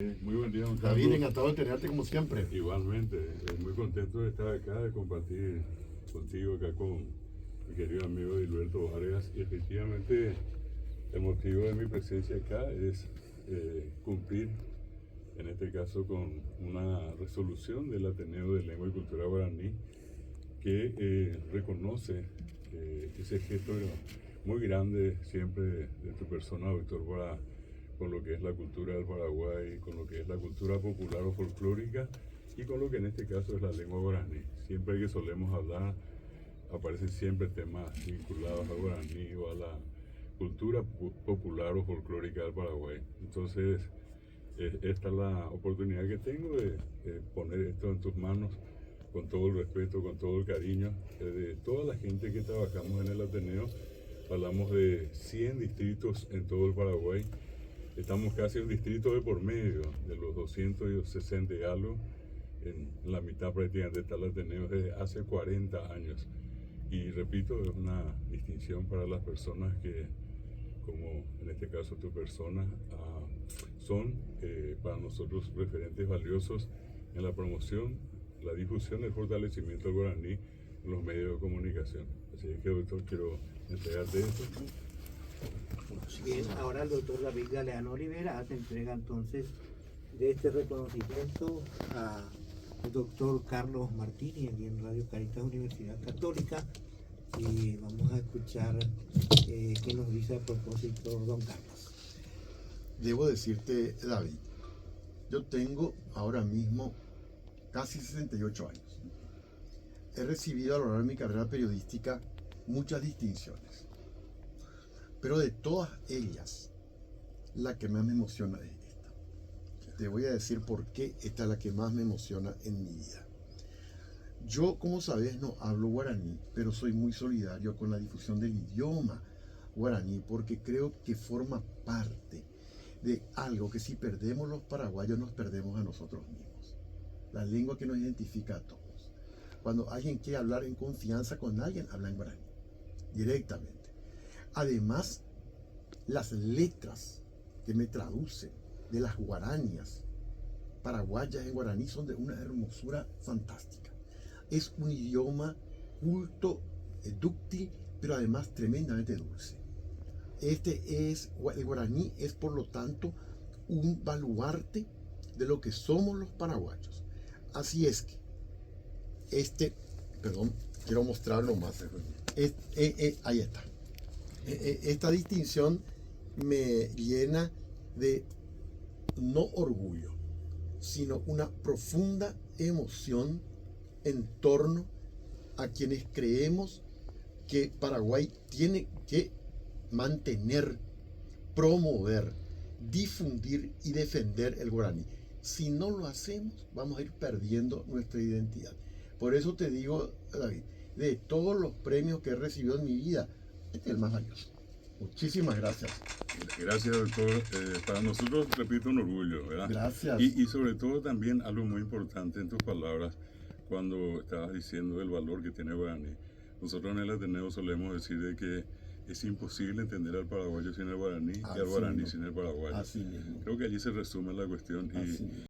Muy buen día, don David, Carlos. encantado de tenerte como siempre. Igualmente, muy contento de estar acá, de compartir contigo acá con mi querido amigo Dilberto Vargas. Y efectivamente, el motivo de mi presencia acá es cumplir, en este caso, con una resolución del Ateneo de Lengua y Cultura Guaraní que reconoce ese gesto muy grande siempre de tu persona, doctor, con lo que es la cultura del Paraguay, con lo que es la cultura popular o folclórica y con lo que en este caso es la lengua guaraní. Siempre que solemos hablar, aparecen siempre temas vinculados al guaraní o a la cultura popular o folclórica del Paraguay. Entonces, esta es la oportunidad que tengo de poner esto en tus manos con todo el respeto, con todo el cariño de toda la gente que trabajamos en el Ateneo. Hablamos de 100 distritos en todo el Paraguay. Estamos casi un distrito de por medio de los 260 y algo. En la mitad prácticamente está el Ateneo desde hace 40 años. Y repito, es una distinción para las personas que, como en este caso tu persona, son para nosotros referentes valiosos en la promoción, la difusión y el fortalecimiento del guaraní en los medios de comunicación. Así que, doctor, quiero entregarte esto. Bien, ahora el doctor David Galeano Olivera hace entrega entonces de este reconocimiento al doctor Carlos Martínez, aquí en Radio Caritas Universidad Católica, y vamos a escuchar qué nos dice a propósito don Carlos. Debo decirte, David, yo tengo ahora mismo casi 68 años. He recibido a lo largo de mi carrera periodística muchas distinciones, pero de todas ellas, la que más me emociona es esta. Te voy a decir por qué esta es la que más me emociona en mi vida. Yo, como sabes, no hablo guaraní, pero soy muy solidario con la difusión del idioma guaraní porque creo que forma parte de algo que si perdemos los paraguayos nos perdemos a nosotros mismos. La lengua que nos identifica a todos. Cuando alguien quiere hablar en confianza con alguien, habla en guaraní, directamente. Además, las letras que me traducen de las guaranías paraguayas en guaraní son de una hermosura fantástica. Es un idioma culto, dúctil, pero además tremendamente dulce. El guaraní es por lo tanto un baluarte de lo que somos los paraguayos. Así es que quiero mostrarlo más. Ahí está. Esta distinción me llena de no orgullo, sino una profunda emoción en torno a quienes creemos que Paraguay tiene que mantener, promover, difundir y defender el guaraní. Si no lo hacemos, vamos a ir perdiendo nuestra identidad. Por eso te digo, David, de todos los premios que he recibido en mi vida, este es el más valioso. Muchísimas gracias. Gracias, doctor. Para nosotros, repito, un orgullo, ¿verdad? Gracias. Y sobre todo también algo muy importante en tus palabras, cuando estabas diciendo el valor que tiene el guaraní. Nosotros en el Ateneo solemos decir de que es imposible entender al paraguayo sin el guaraní y al guaraní sin el paraguayo. Así mismo. Creo que allí se resume la cuestión. Así mismo.